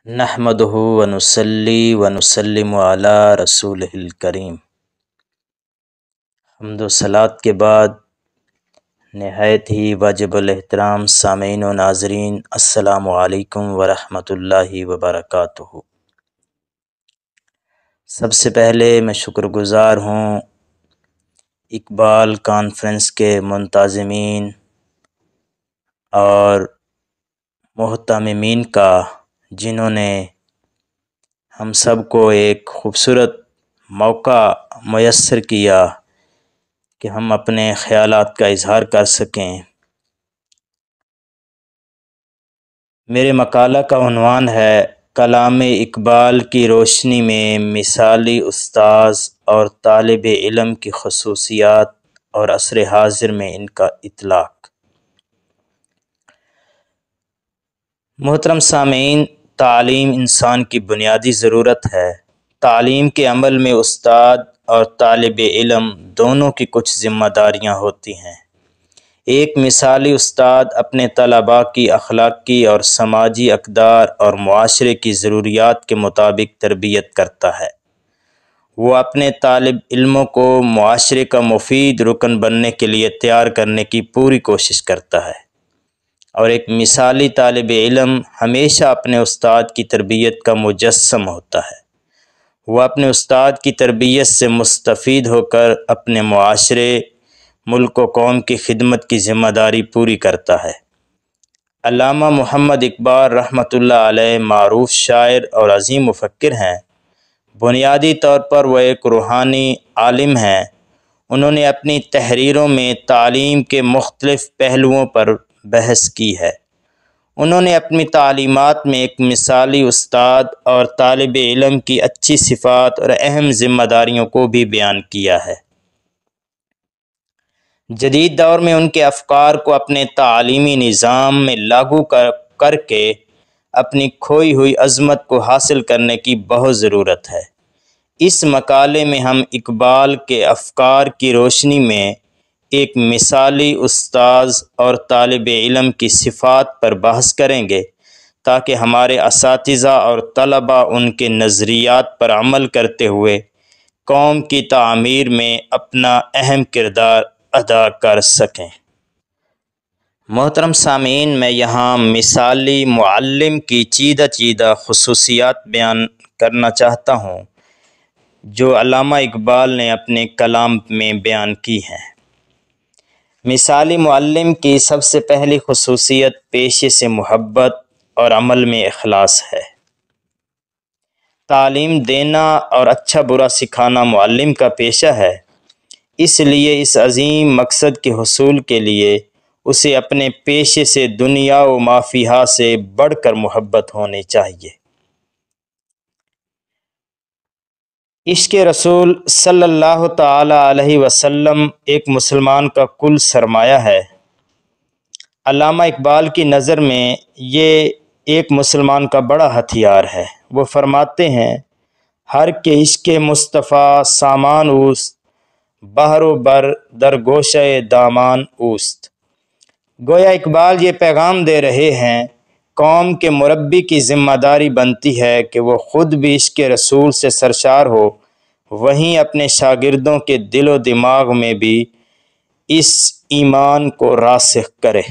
نحمدہ ونصلی ونسلم علی رسولہ الکریم۔ حمد و صلوات کے بعد نہایت ہی واجب الاحترام سامعین و ناظرین، السلام علیکم ورحمۃ اللہ وبرکاتہ۔ سب سے پہلے میں شکر گزار ہوں اقبال کانفرنس کے منتظمین اور محتممین کا، جنہوں نے ہم سب کو ایک خوبصورت موقع میسر کیا کہ ہم اپنے خیالات کا اظہار کر سکیں۔ میرے مقالہ کا عنوان ہے کلام اقبال کی روشنی میں مثالی استاذ اور طالب علم کی خصوصیات اور عصر حاضر میں ان کا اطلاق۔ محترم سامعین، تعلیم انسان کی بنیادی ضرورت ہے۔ تعلیم کے عمل میں استاد اور طالب علم دونوں کی کچھ ذمہ داریاں ہوتی ہیں۔ ایک مثالی استاد اپنے طلباء کی اخلاقی اور سماجی اقدار اور معاشرے کی ضروریات کے مطابق تربیت کرتا ہے۔ وہ اپنے طالب علموں کو معاشرے کا مفید رکن بننے کے لیے تیار کرنے کی پوری کوشش کرتا ہے، اور ایک مثالی طالب علم ہمیشہ اپنے استاد کی تربیت کا مجسم ہوتا ہے۔ وہ اپنے استاد کی تربیت سے مستفید ہو کر اپنے معاشرے، ملک و قوم کی خدمت کی ذمہ داری پوری کرتا ہے۔ علامہ محمد اقبال رحمۃ اللہ علیہ معروف شاعر اور عظیم مفکر ہیں۔ بنیادی طور پر وہ ایک روحانی عالم ہیں۔ انہوں نے اپنی تحریروں میں تعلیم کے مختلف پہلوؤں پر بحث کی ہے۔ انہوں نے اپنی تعلیمات میں ایک مثالی استاد اور طالب علم کی اچھی صفات اور اہم ذمہ داریوں کو بھی بیان کیا ہے۔ جدید دور میں ان کے افکار کو اپنے تعلیمی نظام میں لاگو کر کے اپنی کھوئی ہوئی عظمت کو حاصل کرنے کی بہت ضرورت ہے۔ اس مقالے میں ہم اقبال کے افکار کی روشنی میں ایک مثالی استاذ اور طالب علم کی صفات پر بحث کریں گے، تاکہ ہمارے اساتذہ اور طلباء ان کے نظریات پر عمل کرتے ہوئے قوم کی تعمیر میں اپنا اہم کردار ادا کر سکیں۔ محترم سامعین، میں یہاں مثالی معلم کی چیدہ خصوصیات بیان کرنا چاہتا ہوں جو علامہ اقبال نے اپنے کلام میں بیان کی ہیں۔ مثالی معلم کی سب سے پہلی خصوصیت پیشے سے محبت اور عمل میں اخلاص ہے۔ تعلیم دینا اور اچھا برا سکھانا معلم کا پیشہ ہے، اس لیے اس عظیم مقصد کے حصول کے لیے اسے اپنے پیشے سے دنیا و ما فیہا سے بڑھ کر محبت ہونی چاہیے۔ عشق رسول صلی اللہ تعالی علیہ وسلم ایک مسلمان کا کل سرمایہ ہے۔ علامہ اقبال کی نظر میں یہ ایک مسلمان کا بڑا ہتھیار ہے۔ وہ فرماتے ہیں، ہر کے عشق مصطفیٰ سامان اوست، بحر و بر در گوشہ دامان اوست۔ گویا اقبال یہ پیغام دے رہے ہیں، قوم کے مربی کی ذمہ داری بنتی ہے کہ وہ خود بھی عشق رسول سے سرشار ہو، وہیں اپنے شاگردوں کے دل و دماغ میں بھی اس ایمان کو راسخ کرے۔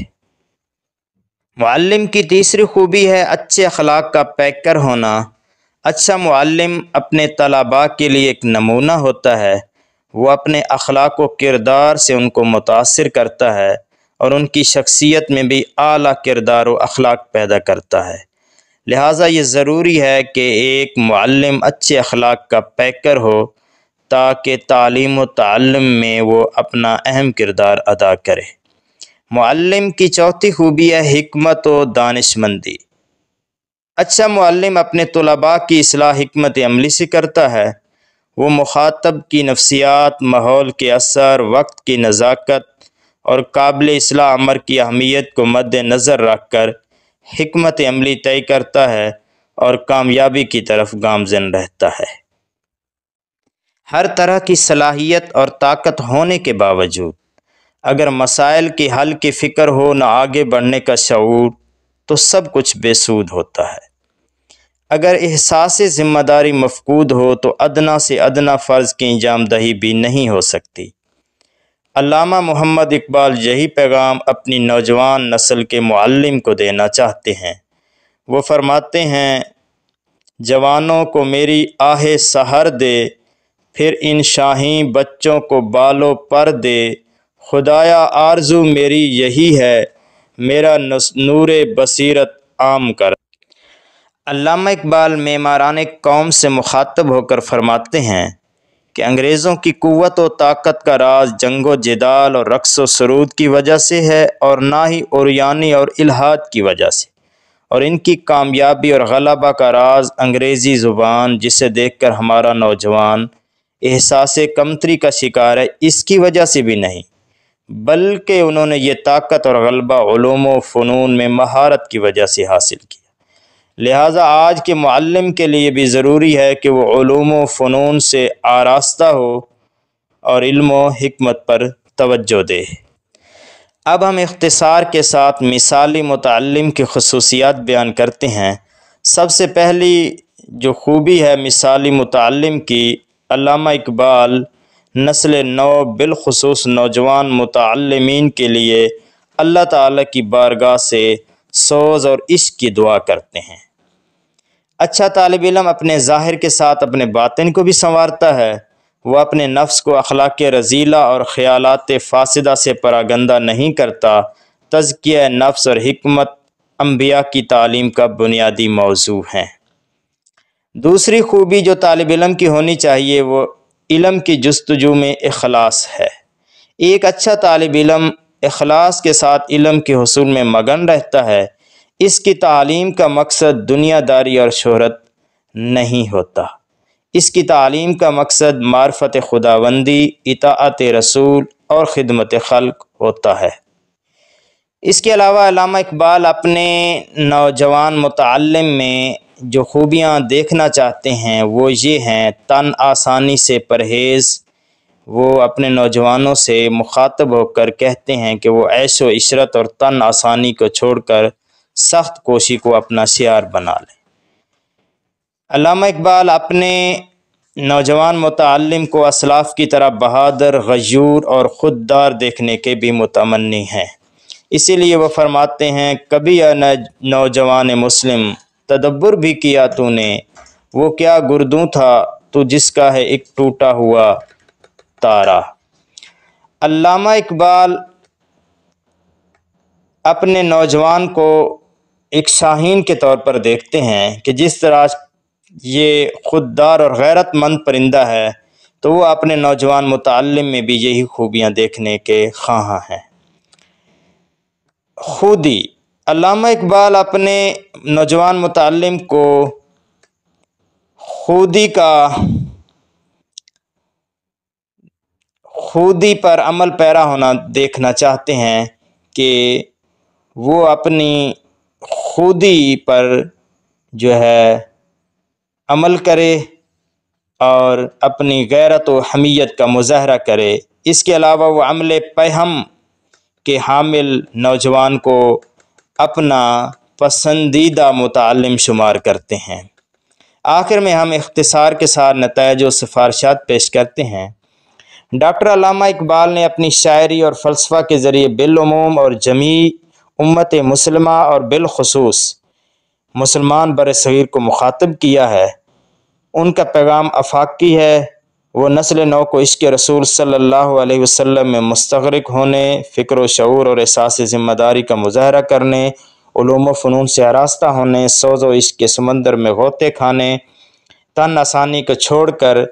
معلم کی تیسری خوبی ہے اچھے اخلاق کا پیکر ہونا۔ اچھا معلم اپنے طلباء کے لیے ایک نمونہ ہوتا ہے۔ وہ اپنے اخلاق و کردار سے ان کو متاثر کرتا ہے اور ان کی شخصیت میں بھی اعلیٰ کردار و اخلاق پیدا کرتا ہے۔ لہٰذا یہ ضروری ہے کہ ایک معلم اچھے اخلاق کا پیکر ہو تاکہ تعلیم و تعلم میں وہ اپنا اہم کردار ادا کرے۔ معلم کی چوتھی خوبی ہے حکمت و دانش مندی۔ اچھا معلم اپنے طلباء کی اصلاح حکمت عملی سے کرتا ہے۔ وہ مخاطب کی نفسیات، ماحول کے اثر، وقت کی نزاکت اور قابل اصلاح امر کی اہمیت کو مد نظر رکھ کر حکمت عملی طے کرتا ہے اور کامیابی کی طرف گامزن رہتا ہے۔ ہر طرح کی صلاحیت اور طاقت ہونے کے باوجود اگر مسائل کے حل کی فکر ہو نہ آگے بڑھنے کا شعور، تو سب کچھ بے سود ہوتا ہے۔ اگر احساس ذمہ داری مفقود ہو تو ادنا سے ادنا فرض کی انجام دہی بھی نہیں ہو سکتی۔ علامہ محمد اقبال یہی پیغام اپنی نوجوان نسل کے معلم کو دینا چاہتے ہیں۔ وہ فرماتے ہیں، جوانوں کو میری آہ سحر دے، پھر ان شاہین بچوں کو بالوں پر دے، خدایا آرزو میری یہی ہے، میرا نور بصیرت عام کر۔ علامہ اقبال معماران قوم سے مخاطب ہو کر فرماتے ہیں کہ انگریزوں کی قوت و طاقت کا راز جنگ و جدال اور رقص و سرود کی وجہ سے ہے، اور نہ ہی عریانی اور الحاد کی وجہ سے، اور ان کی کامیابی اور غلبہ کا راز انگریزی زبان، جسے دیکھ کر ہمارا نوجوان احساس کمتری کا شکار ہے، اس کی وجہ سے بھی نہیں، بلکہ انہوں نے یہ طاقت اور غلبہ علوم و فنون میں مہارت کی وجہ سے حاصل کیا۔ لہٰذا آج کے معلم کے لیے بھی ضروری ہے کہ وہ علوم و فنون سے آراستہ ہو اور علم و حکمت پر توجہ دے۔ اب ہم اختصار کے ساتھ مثالی متعلم کی خصوصیات بیان کرتے ہیں۔ سب سے پہلی جو خوبی ہے مثالی متعلم کی، علامہ اقبال نسل نو بالخصوص نوجوان متعلمین کے لیے اللہ تعالیٰ کی بارگاہ سے سوز اور عشق کی دعا کرتے ہیں۔ اچھا طالب علم اپنے ظاہر کے ساتھ اپنے باطن کو بھی سنوارتا ہے۔ وہ اپنے نفس کو اخلاق رذیلہ اور خیالات فاسدہ سے پراگندہ نہیں کرتا۔ تزکیہ نفس اور حکمت انبیاء کی تعلیم کا بنیادی موضوع ہیں۔ دوسری خوبی جو طالب علم کی ہونی چاہیے وہ علم کی جستجو میں اخلاص ہے۔ ایک اچھا طالب علم اخلاص کے ساتھ علم کے حصول میں مگن رہتا ہے۔ اس کی تعلیم کا مقصد دنیا داری اور شہرت نہیں ہوتا۔ اس کی تعلیم کا مقصد معرفت خداوندی، اطاعت رسول اور خدمت خلق ہوتا ہے۔ اس کے علاوہ علامہ اقبال اپنے نوجوان متعلم میں جو خوبیاں دیکھنا چاہتے ہیں وہ یہ ہیں: تن آسانی سے پرہیز۔ وہ اپنے نوجوانوں سے مخاطب ہو کر کہتے ہیں کہ وہ عیش و عشرت اور تن آسانی کو چھوڑ کر سخت کوشی کو اپنا شعار بنا لیں۔ علامہ اقبال اپنے نوجوان متعلم کو اسلاف کی طرح بہادر، غیور اور خوددار دیکھنے کے بھی متمنی ہیں۔ اسی لیے وہ فرماتے ہیں، کبھی یا نوجوان مسلم تدبر بھی کیا تو نے، وہ کیا گردوں تھا تو جس کا ہے ایک ٹوٹا ہوا تارا۔ علامہ اقبال اپنے نوجوان کو ایک شاہین کے طور پر دیکھتے ہیں کہ جس طرح یہ خوددار اور غیرت مند پرندہ ہے تو وہ اپنے نوجوان متعلم میں بھی یہی خوبیاں دیکھنے کے خواہاں ہیں۔ خودی، علامہ اقبال اپنے نوجوان متعلم کو خودی پر عمل پیرا ہونا دیکھنا چاہتے ہیں کہ وہ اپنی خودی پر جو ہے عمل کرے اور اپنی غیرت و حمیت کا مظاہرہ کرے۔ اس کے علاوہ وہ عمل پہم کے حامل نوجوان کو اپنا پسندیدہ متعلم شمار کرتے ہیں۔ آخر میں ہم اختصار کے ساتھ نتائج و سفارشات پیش کرتے ہیں۔ ڈاکٹر علامہ اقبال نے اپنی شاعری اور فلسفہ کے ذریعے بالعموم اور جمیع امت مسلمہ اور بالخصوص مسلمان برصغیر کو مخاطب کیا ہے۔ ان کا پیغام آفاقی ہے۔ وہ نسل نو کو عشق رسول صلی اللہ علیہ وسلم میں مستغرق ہونے، فکر و شعور اور احساس ذمہ داری کا مظاہرہ کرنے، علوم و فنون سے آراستہ ہونے، سوز و عشق کے سمندر میں غوطے کھانے، تن آسانی کو چھوڑ کر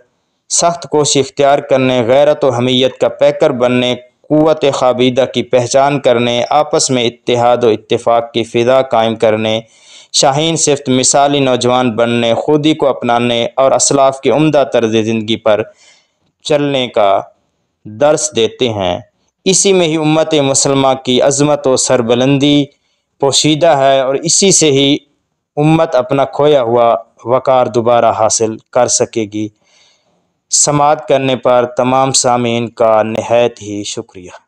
سخت کوشی اختیار کرنے، غیرت و حمیت کا پیکر بننے، قوت خوابیدہ کی پہچان کرنے، آپس میں اتحاد و اتفاق کی فضا قائم کرنے، شاہین صفت مثالی نوجوان بننے، خودی کو اپنانے اور اسلاف کے عمدہ طرز زندگی پر چلنے کا درس دیتے ہیں۔ اسی میں ہی امت مسلمہ کی عظمت و سربلندی پوشیدہ ہے اور اسی سے ہی امت اپنا کھویا ہوا وقار دوبارہ حاصل کر سکے گی۔ سماعت کرنے پر تمام سامعین کا نہایت ہی شکریہ۔